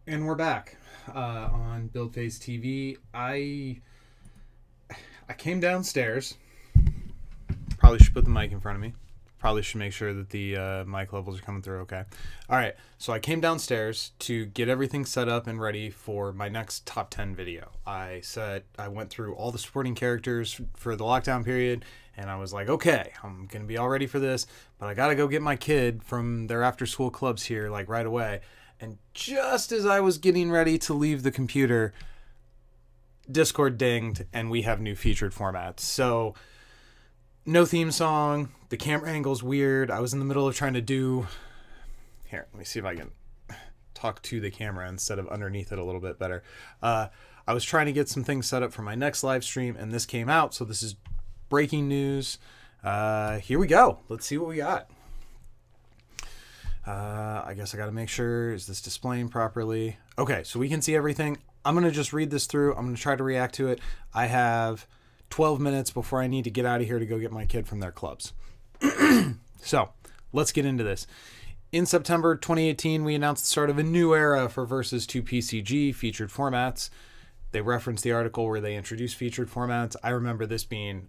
And we're back on Build Face TV. I came downstairs. Probably should put the mic in front of me. Probably should make sure that the mic levels are coming through okay. All right, so I came downstairs to get everything set up and ready for my next top 10 video. I went through all the supporting characters for the lockdown period, and I was like, okay, I'm gonna be all ready for this, but I gotta go get my kid from their after school clubs here like right away. And just as I was getting ready to leave the computer, Discord dinged and we have new featured formats. So no theme song. The camera angle's weird. I was in the middle of trying to do. Here, let me see if I can talk to the camera instead of underneath it a little bit better. I was trying to get some things set up for my next live stream, and this came out. So this is breaking news. Here we go. Let's see what we got. I guess I got to make sure, is this displaying properly? Okay, so we can see everything. I'm going to just read this through. I'm going to try to react to it. I have 12 minutes before I need to get out of here to go get my kid from their clubs. So let's get into this. In September 2018, we announced the start of a new era for Versus 2 PCG featured formats. They referenced the article where they introduced featured formats. I remember this being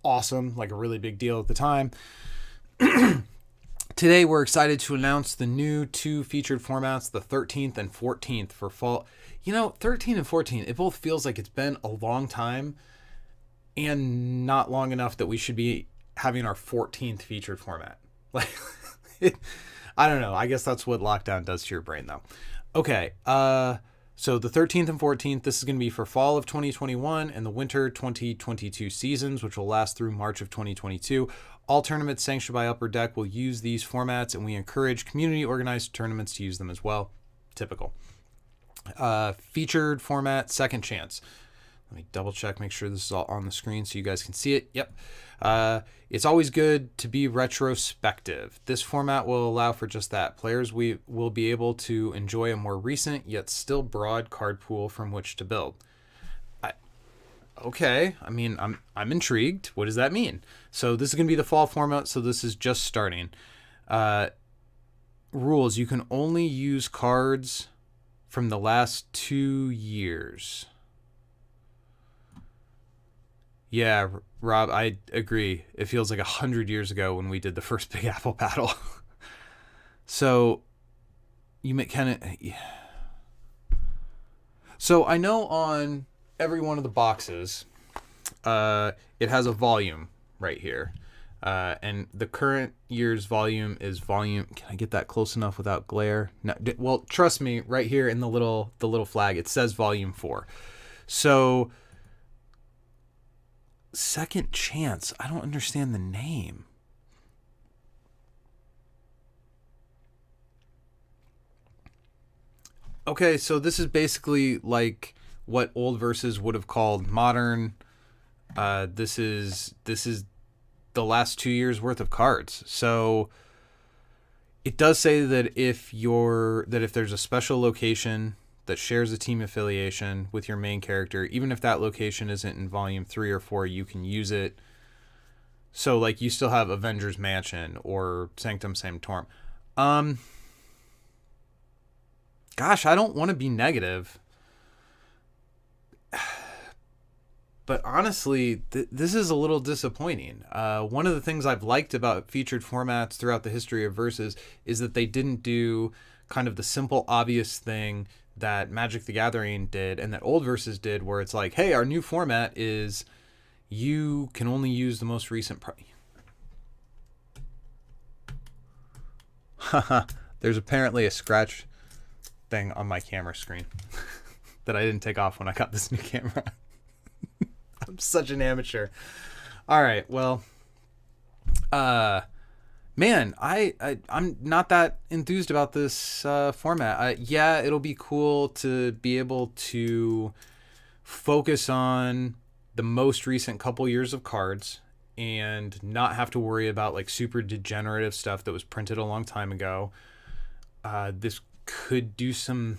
awesome, like a really big deal at the time. Today, we're excited to announce the new two featured formats, the 13th and 14th for fall. 13 and 14, it both feels like it's been a long time and not long enough that we should be having our 14th featured format. Like, I don't know. I guess that's what lockdown does to your brain, though. Okay, so the 13th and 14th, this is going to be for fall of 2021 and the winter 2022 seasons, which will last through March of 2022. All tournaments sanctioned by Upper Deck will use these formats, and we encourage community-organized tournaments to use them as well. Typical. Featured format, Second Chance. Let me double check, make sure this is all on the screen so you guys can see it. Yep. It's always good to be retrospective. This format will allow for just that. Players will be able to enjoy a more recent yet still broad card pool from which to build. Okay, I mean, I'm intrigued. What does that mean? So this is going to be the fall format, so this is just starting. Rules, you can only use cards from the last 2 years. Yeah, Rob, I agree. It feels like 100 years ago when we did the first Big Apple battle. So you may kind of. Yeah. So I know on every one of the boxes, it has a volume right here. And the current year's volume is volume. Can I get that close enough without glare? No, well, trust me, right here in the little flag, it says volume 4. So Second Chance, I don't understand the name. Okay, so this is basically like what old Versus would have called modern. This is the last 2 years worth of cards. So it does say that if there's a special location that shares a team affiliation with your main character, even if that location isn't in volume 3 or 4, you can use it. So like you still have Avengers Mansion or Sanctum Sanctorum. Gosh, I don't want to be negative. But honestly, this is a little disappointing. One of the things I've liked about featured formats throughout the history of Versus is that they didn't do kind of the simple, obvious thing that Magic the Gathering did and that old Versus did, where it's like, hey, our new format is you can only use the most recent There's apparently a scratch thing on my camera screen that I didn't take off when I got this new camera. I'm such an amateur. All right, well, man, I'm not that enthused about this format. Yeah, it'll be cool to be able to focus on the most recent couple years of cards and not have to worry about like super degenerative stuff that was printed a long time ago. This could do some.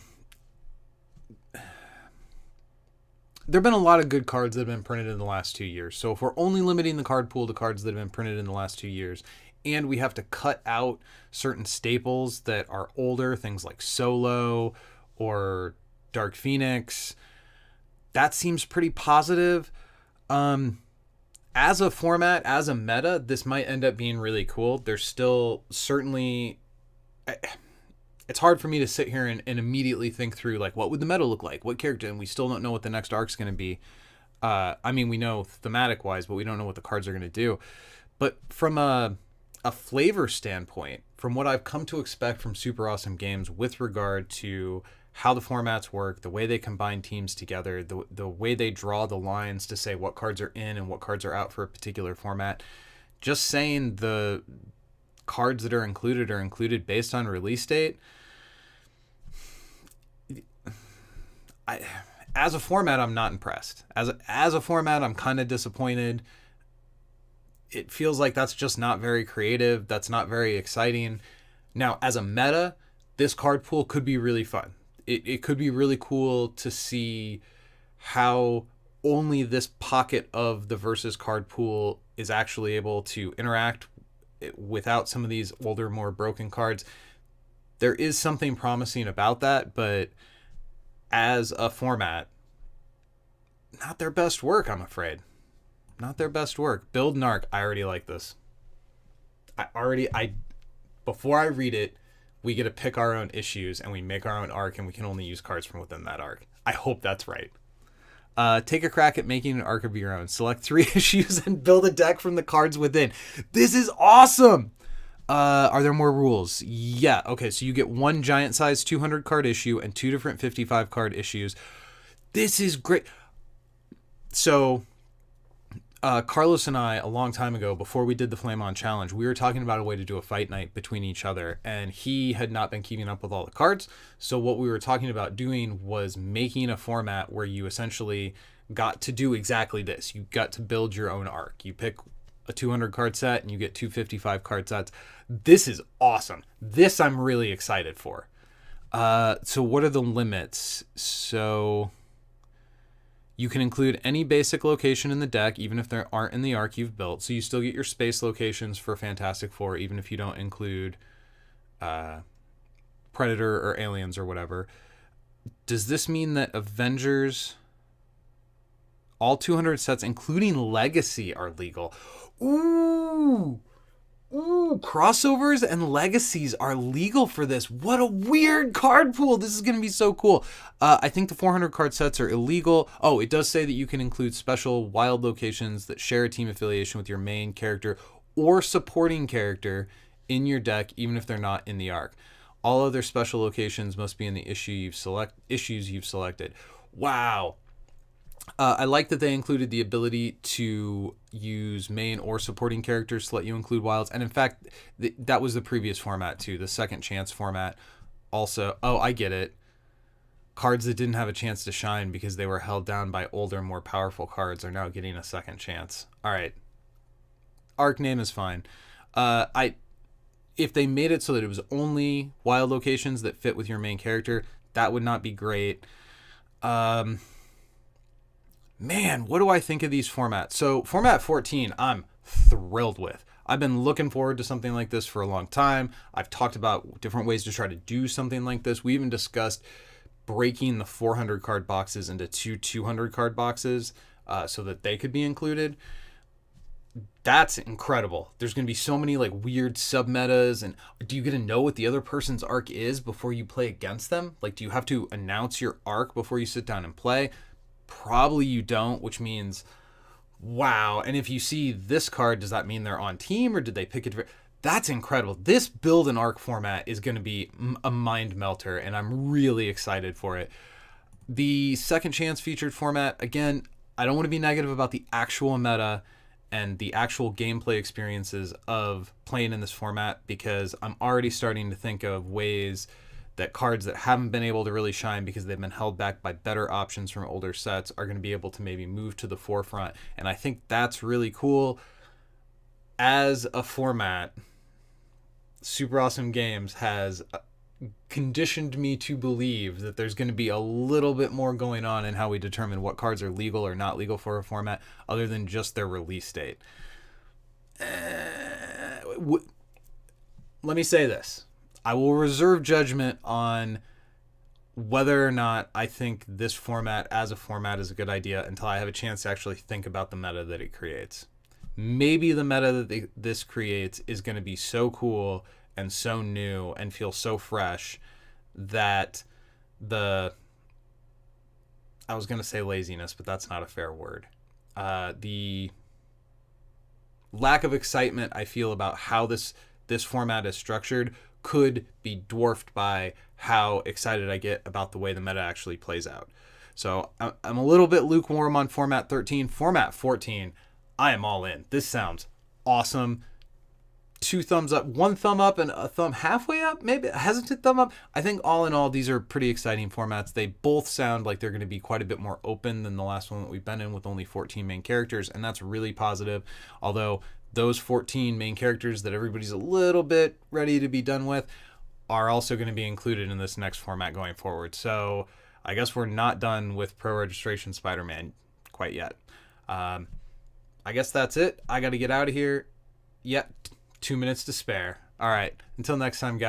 There have been a lot of good cards that have been printed in the last 2 years. So if we're only limiting the card pool to cards that have been printed in the last 2 years, and we have to cut out certain staples that are older, things like Solo or Dark Phoenix. That seems pretty positive. As a format, as a meta, this might end up being really cool. There's still certainly... It's hard for me to sit here and immediately think through, like, what would the meta look like? What character? And we still don't know what the next arc's going to be. I mean, we know thematic-wise, but we don't know what the cards are going to do. But from a flavor standpoint, from what I've come to expect from Super Awesome Games with regard to how the formats work, the way they combine teams together, the way they draw the lines to say what cards are in and what cards are out for a particular format, just saying the cards that are included based on release date, as a format, I'm not impressed. As a format, I'm kind of disappointed. It feels like that's just not very creative. That's not very exciting. Now, as a meta, this card pool could be really fun. It could be really cool to see how only this pocket of the Versus card pool is actually able to interact without some of these older, more broken cards. There is something promising about that, but as a format, not their best work, I'm afraid. Not their best work. Build an arc. I already like this. Before I read it, we get to pick our own issues and we make our own arc, and we can only use cards from within that arc. I hope that's right. Take a crack at making an arc of your own. Select 3 issues and build a deck from the cards within. This is awesome! Are there more rules? Yeah. Okay, so you get 1 giant size 200 card issue and 2 different 55 card issues. This is great. So... Carlos and I, a long time ago, before we did the Flame On Challenge, we were talking about a way to do a fight night between each other, and he had not been keeping up with all the cards. So what we were talking about doing was making a format where you essentially got to do exactly this. You got to build your own arc. You pick a 200 card set and you get 255 card sets. This is awesome. This I'm really excited for. So what are the limits? So... you can include any basic location in the deck, even if there aren't in the arc you've built. So you still get your space locations for Fantastic Four, even if you don't include Predator or Aliens or whatever. Does this mean that Avengers, all 200 sets, including Legacy, are legal? Ooh! Ooh, crossovers and legacies are legal for this. What a weird card pool. This is going to be so cool. I think the 400 card sets are illegal. Oh, it does say that you can include special wild locations that share a team affiliation with your main character or supporting character in your deck, even if they're not in the arc. All other special locations must be in the issues you've selected. Wow. I like that they included the ability to use main or supporting characters to let you include wilds. And in fact, that was the previous format too, the second chance format. Also, oh, I get it. Cards that didn't have a chance to shine because they were held down by older, more powerful cards are now getting a second chance. All right. Arc name is fine. If they made it so that it was only wild locations that fit with your main character, that would not be great. Man, what do I think of these formats? So format 14, I'm thrilled with. I've been looking forward to something like this for a long time. I've talked about different ways to try to do something like this. We even discussed breaking the 400 card boxes into 200 card boxes so that they could be included. That's incredible. There's going to be so many like weird sub metas, and do you get to know what the other person's arc is before you play against them? Like, do you have to announce your arc before you sit down and play? Probably you don't, which means, wow. And if you see this card, does that mean they're on team or did they pick it? That's incredible. This build and arc format is going to be a mind melter, and I'm really excited for it. The second chance featured format, again, I don't want to be negative about the actual meta and the actual gameplay experiences of playing in this format, because I'm already starting to think of ways that cards that haven't been able to really shine because they've been held back by better options from older sets are going to be able to maybe move to the forefront. And I think that's really cool. As a format, Super Awesome Games has conditioned me to believe that there's going to be a little bit more going on in how we determine what cards are legal or not legal for a format other than just their release date. Let me say this. I will reserve judgment on whether or not I think this format as a format is a good idea until I have a chance to actually think about the meta that it creates. Maybe the meta that this creates is going to be so cool and so new and feel so fresh that I was going to say laziness, but that's not a fair word. The lack of excitement I feel about how this format is structured could be dwarfed by how excited I get about the way the meta actually plays out. So I'm a little bit lukewarm on Format 13. Format 14, I am all in. This sounds awesome. 2 thumbs up, 1 thumb up, and a thumb halfway up, maybe a hesitant thumb up. I think all in all, these are pretty exciting formats. They both sound like they're going to be quite a bit more open than the last one that we've been in with only 14 main characters, and that's really positive. Although those 14 main characters that everybody's a little bit ready to be done with are also going to be included in this next format going forward. So I guess we're not done with Pro Registration Spider-Man quite yet. I guess that's it. I got to get out of here. Yep. 2 minutes to spare. All right. Until next time, guys.